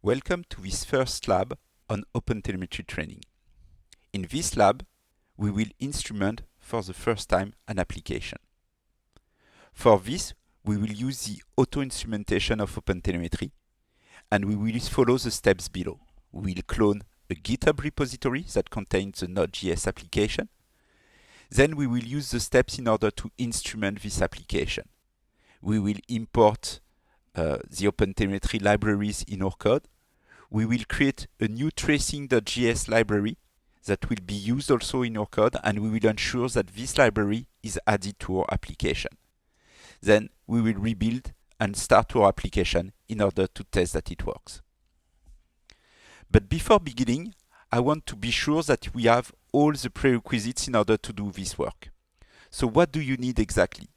Welcome to this first lab on OpenTelemetry training. In this lab, we will instrument for the first time an application. For this, we will use the auto-instrumentation of OpenTelemetry, and we will follow the steps below. We will clone a GitHub repository that contains the Node.js application. Then we will use the steps in order to instrument this application. We will import the OpenTelemetry libraries in our code. We will create a new tracing.js library that will be used also in our code, and we will ensure that this library is added to our application. Then we will rebuild and start our application in order to test that it works. But before beginning, I want to be sure that we have all the prerequisites in order to do this work. So what do you need exactly?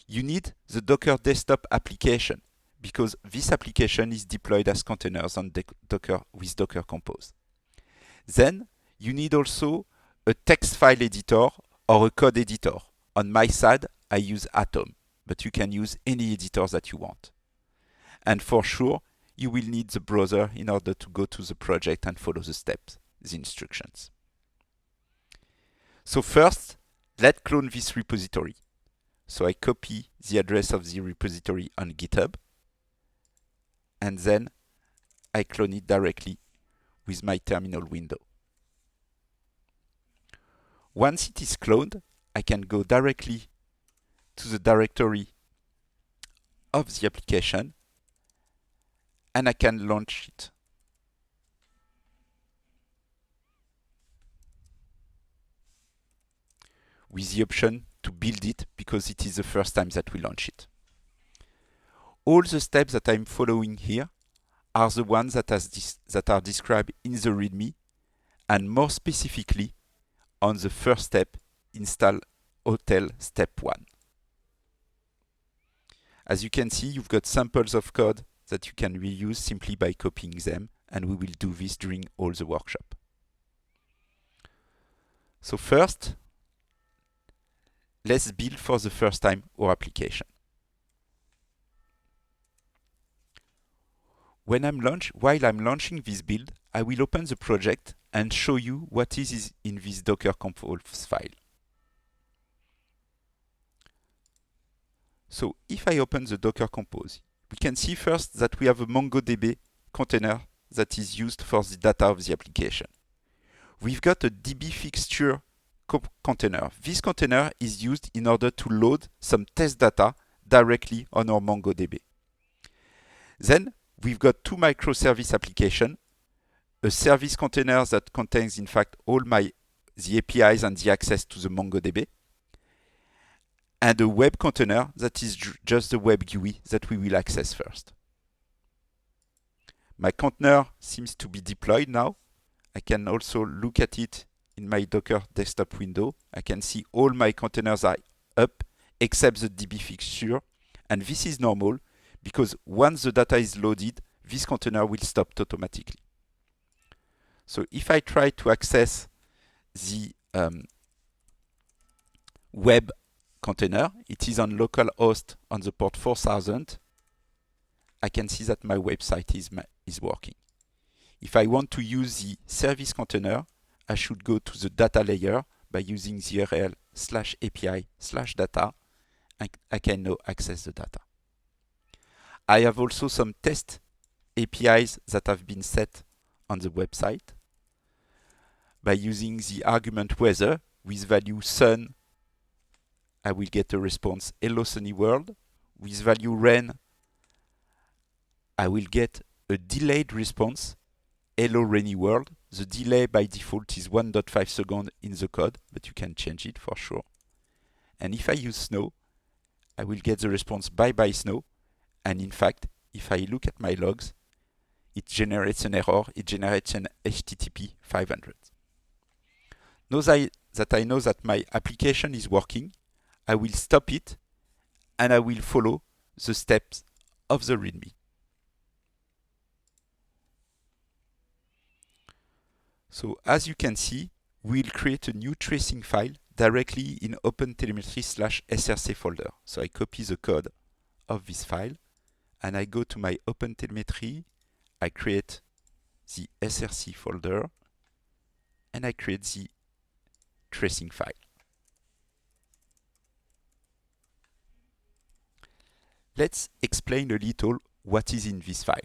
You need the Docker desktop application, because this application is deployed as containers on Docker with Docker Compose. Then you need also a text file editor or a code editor. On my side, I use Atom, but you can use any editor that you want. And for sure, you will need the browser in order to go to the project and follow the steps, the instructions. So first, let's clone this repository. So I copy the address of the repository on GitHub, and then I clone it directly with my terminal window. Once it is cloned, I can go directly to the directory of the application, and I can launch it. With the option to build it, because it is the first time that we launch it. All the steps that I'm following here are the ones that are described in the README, and more specifically on the first step, install Hotel Step 1. As you can see, you've got samples of code that you can reuse simply by copying them, and we will do this during all the workshop. So first, let's build for the first time our application. While I'm launching this build, I will open the project and show you what is in this Docker Compose file. So if I open the Docker Compose, we can see first that we have a MongoDB container that is used for the data of the application. We've got a DB fixture container. This container is used in order to load some test data directly on our MongoDB. Then we've got two microservice applications, a service container that contains in fact all the APIs and the access to the MongoDB, and a web container that is just the web GUI that we will access first. My container seems to be deployed now. I can also look at it in my Docker desktop window. I can see all my containers are up except the DB fixture, and this is normal because once the data is loaded, this container will stop automatically. So if I try to access the web container, it is on localhost on the port 4000. I can see that my website is working. If I want to use the service container, I should go to the data layer by using the URL /API/data, and I can now access the data. I have also some test APIs that have been set on the website. By using the argument weather with value sun, I will get a response hello sunny world. With value rain, I will get a delayed response hello rainy world. The delay by default is 1.5 seconds in the code, but you can change it for sure. And if I use snow, I will get the response bye bye snow. And in fact, if I look at my logs, it generates an error. It generates an HTTP 500. Now that I know that my application is working, I will stop it and I will follow the steps of the README. So as you can see, we'll create a new tracing file directly in OpenTelemetry/src folder. So I copy the code of this file and I go to my OpenTelemetry. I create the src folder and I create the tracing file. Let's explain a little what is in this file.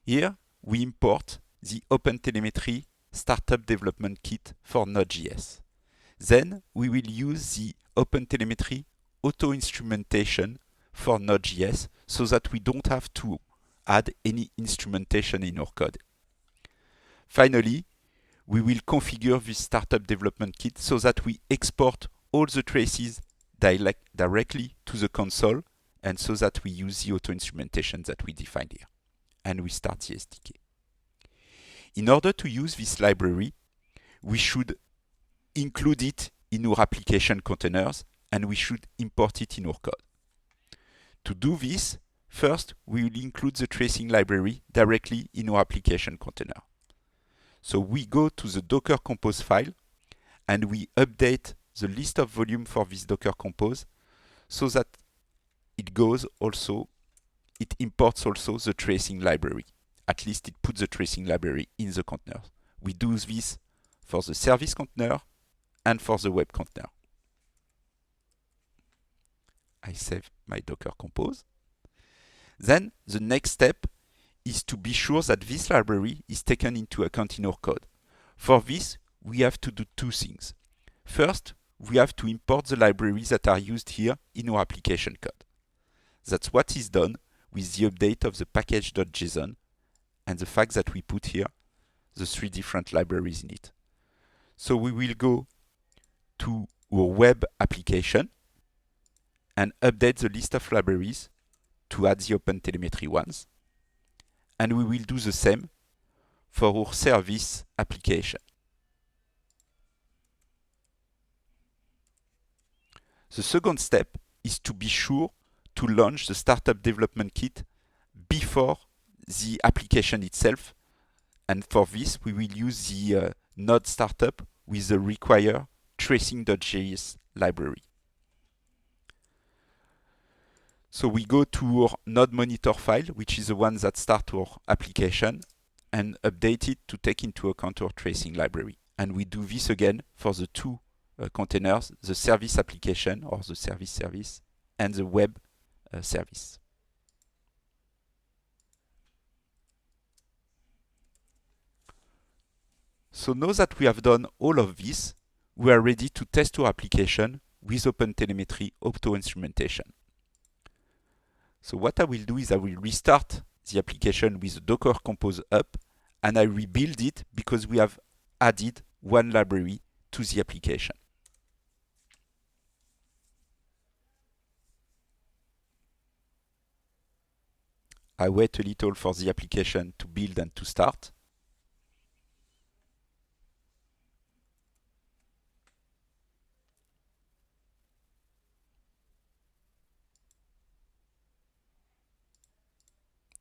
Here we import the OpenTelemetry Startup Development Kit for Node.js. Then we will use the OpenTelemetry auto-instrumentation for Node.js so that we don't have to add any instrumentation in our code. Finally, we will configure this Startup Development Kit so that we export all the traces directly to the console and so that we use the auto-instrumentation that we defined here. And we start the SDK. In order to use this library, we should include it in our application containers and we should import it in our code. To do this, first we will include the tracing library directly in our application container. So we go to the Docker Compose file and we update the list of volume for this Docker Compose so that it imports also the tracing library. At least it puts the tracing library in the container. We do this for the service container and for the web container. I save my Docker Compose. Then the next step is to be sure that this library is taken into account in our code. For this, we have to do two things. First, we have to import the libraries that are used here in our application code. That's what is done with the update of the package.json and the fact that we put here the three different libraries in it. So we will go to our web application and update the list of libraries to add the OpenTelemetry ones. And we will do the same for our service application. The second step is to be sure to launch the Startup Development Kit before the application itself. And for this, we will use the Node Startup with the required tracing.js library. So we go to our Node Monitor file, which is the one that starts our application, and update it to take into account our tracing library. And we do this again for the two containers, the service application or the service and the web service. So now that we have done all of this, we are ready to test our application with OpenTelemetry auto-instrumentation. So what I will do is I will restart the application with the Docker Compose up and I rebuild it because we have added one library to the application. I wait a little for the application to build and to start.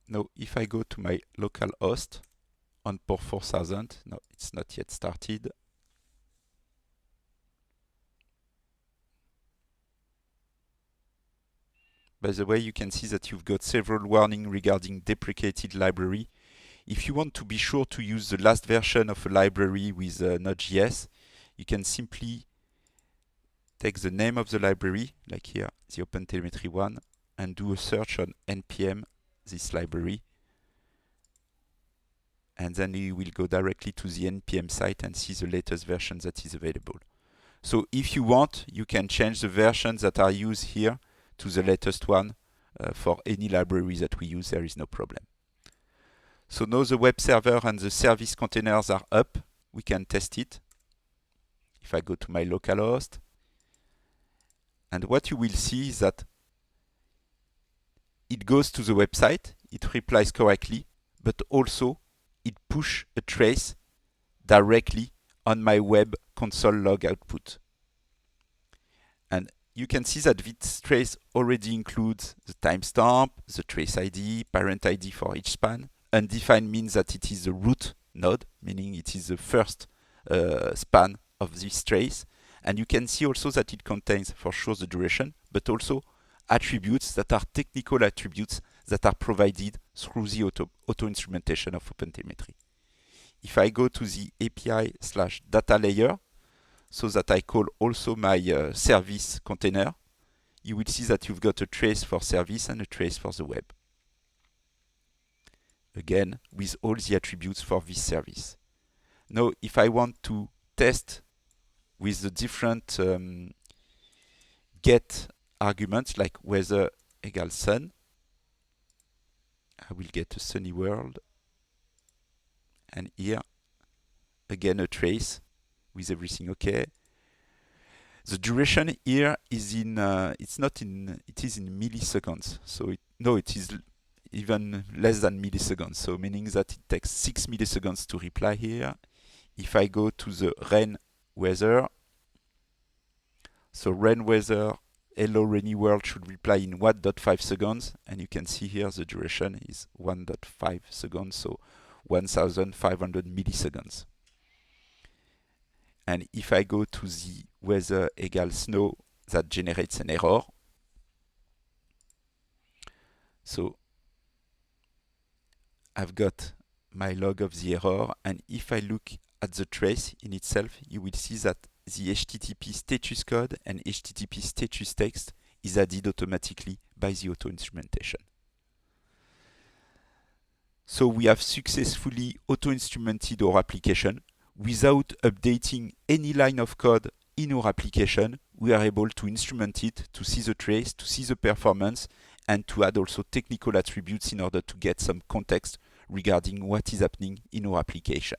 Now, if I go to my local host on port 4000, no, it's not yet started. By the way, you can see that you've got several warnings regarding deprecated library. If you want to be sure to use the last version of a library with Node.js, you can simply take the name of the library, like here, the OpenTelemetry one, and do a search on npm this library. And then you will go directly to the npm site and see the latest version that is available. So if you want, you can change the versions that are used here to the latest one for any library that we use. There is no problem. So now the web server and the service containers are up. We can test it. If I go to my localhost, and what you will see is that it goes to the website, it replies correctly, but also it pushes a trace directly on my web console log output. And you can see that this trace already includes the timestamp, the trace ID, parent ID for each span. Undefined means that it is the root node, meaning it is the first span of this trace. And you can see also that it contains for sure the duration, but also attributes that are technical attributes that are provided through the auto-instrumentation of OpenTelemetry. If I go to the API/data layer, so that I call also my service container, you will see that you've got a trace for service and a trace for the web. Again, with all the attributes for this service. Now, if I want to test with the different get arguments, like weather equals sun, I will get a sunny world. And here, again, a trace with everything okay. The duration here is in, it is in milliseconds. So it is even less than milliseconds. So meaning that it takes 6 milliseconds to reply here. If I go to the rain weather, so rain weather, hello rainy world should reply in 1.5 seconds. And you can see here the duration is 1.5 seconds, so 1,500 milliseconds. And if I go to the weather equals snow, that generates an error. So I've got my log of the error, and if I look at the trace in itself, you will see that the HTTP status code and HTTP status text is added automatically by the auto-instrumentation. So we have successfully auto-instrumented our application. Without updating any line of code in our application, we are able to instrument it, to see the trace, to see the performance, and to add also technical attributes in order to get some context regarding what is happening in our application.